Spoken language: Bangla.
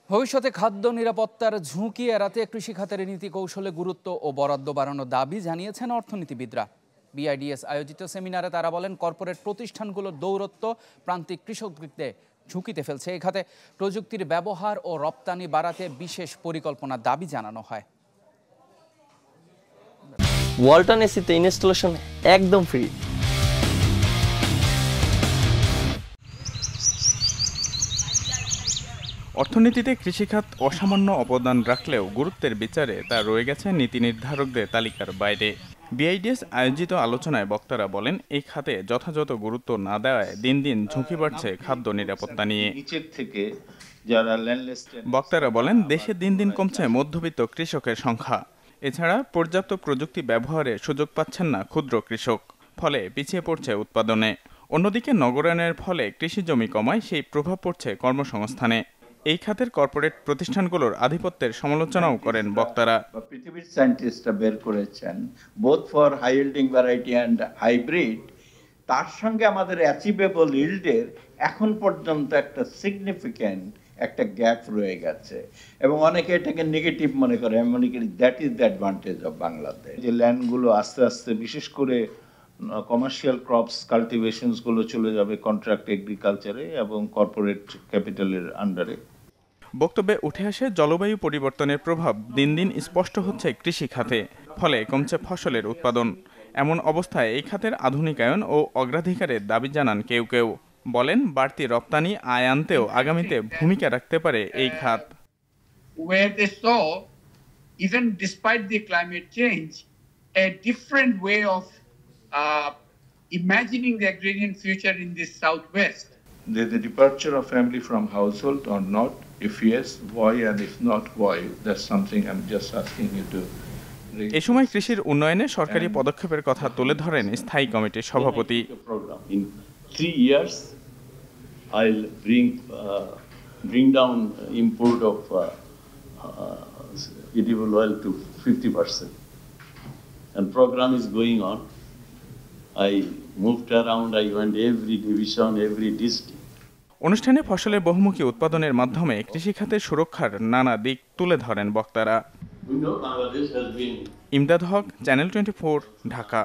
ভবিষ্যতে খাদ্য নিরাপত্তার ঝুঁকি এড়াতে কৃষি খাতের নীতি কৌশলে গুরুত্ব ও বরাদ্দ বাড়ানোর দাবি জানিয়েছেন অর্থনীতিবিদরা। বিআইডিএস আয়োজিত সেমিনারে তারা বলেন, কর্পোরেট প্রতিষ্ঠানগুলোর দৌরত্ব প্রান্তিক কৃষকদের ঝুঁকিতে ফেলছে। এই খাতে প্রযুক্তির ব্যবহার ও রপ্তানি বাড়াতে বিশেষ পরিকল্পনার দাবি জানানো হয়। ওয়ালটন এসিতে ইনস্টলেশন একদম ফ্রি। অর্থনীতিতে কৃষিখাত অসামান্য অবদান রাখলেও গুরুত্বের বিচারে তা রয়ে গেছে নীতি নির্ধারকদের তালিকার বাইরে। বিআইডিএস আয়োজিত আলোচনায় বক্তারা বলেন, এই খাতে যথাযথ গুরুত্ব না দেওয়ায় দিন দিন ঝুঁকি বাড়ছে খাদ্য নিরাপত্তা নিয়ে। বক্তারা বলেন, দেশে দিন দিন কমছে মধ্যবিত্ত কৃষকের সংখ্যা। এছাড়া পর্যাপ্ত প্রযুক্তি ব্যবহারে সুযোগ পাচ্ছেন না ক্ষুদ্র কৃষক, ফলে পিছিয়ে পড়ছে উৎপাদনে। অন্যদিকে নগরায়নের ফলে কৃষি জমি কমায়, সেই প্রভাব পড়ছে কর্মসংস্থানে। এই খাতের কর্পোরেট প্রতিষ্ঠানগুলোর আধিপত্যের সমালোচনাও করেন বক্তারা। পৃথিবীর সায়েন্টিস্টরা বের করেছেন both for high yielding variety and hybrid, তার সঙ্গে আমাদের অ্যাচিভেবল ইল্ডের এখন পর্যন্ত একটা সিগনিফিক্যান্ট একটা গ্যাপ রয়ে গেছে এবং অনেকে এটাকে নেগেটিভ মনে করে। আমি মনে করি that is the advantage of Bangladesh. যে ল্যান্ডগুলো আস্তে আস্তে বিশেষ করে কমার্শিয়াল ক্রপস কাল্টিভেশনসগুলো চলে যাবে কন্ট্রাক্ট এগ্রিকালচারে এবং কর্পোরেট ক্যাপিটালের আন্ডারে। বক্তব্যে উঠে আসে, জলবায়ু পরিবর্তনের প্রভাব দিন দিন স্পষ্ট হচ্ছে কৃষি খাতে, ফলে কমছে ফসলের উৎপাদন। এমন অবস্থায় এই খাতের আধুনিকায়ন ও অগ্রাধিকারের দাবি জানান কেউ কেউ। বলেন, বাড়তি রপ্তানি আয় আনতেও আগামীতে ভূমিকা রাখতে পারে এই খাত। Where they saw, even despite the climate change, a different way of imagining the agrarian future in the Southwest. The departure of family from household or not? If yes, why? And if not, why? That's something I'm just asking you to. এ সময় কৃষির উন্নয়নে সরকারি পদক্ষেপের কথা তুলে ধরেন স্থায়ী কমিটির সভাপতি। In 3 years, I'll bring down import of edible oil to 50%, and program is going on. I moved around. I went every division, every district. অনুষ্ঠানে ফসলের বহুমুখী উৎপাদনের মাধ্যমে কৃষিখাতের সুরক্ষার নানা দিক তুলে ধরেন বক্তারা। ইমদাদ হক, চ্যানেল 24, ঢাকা।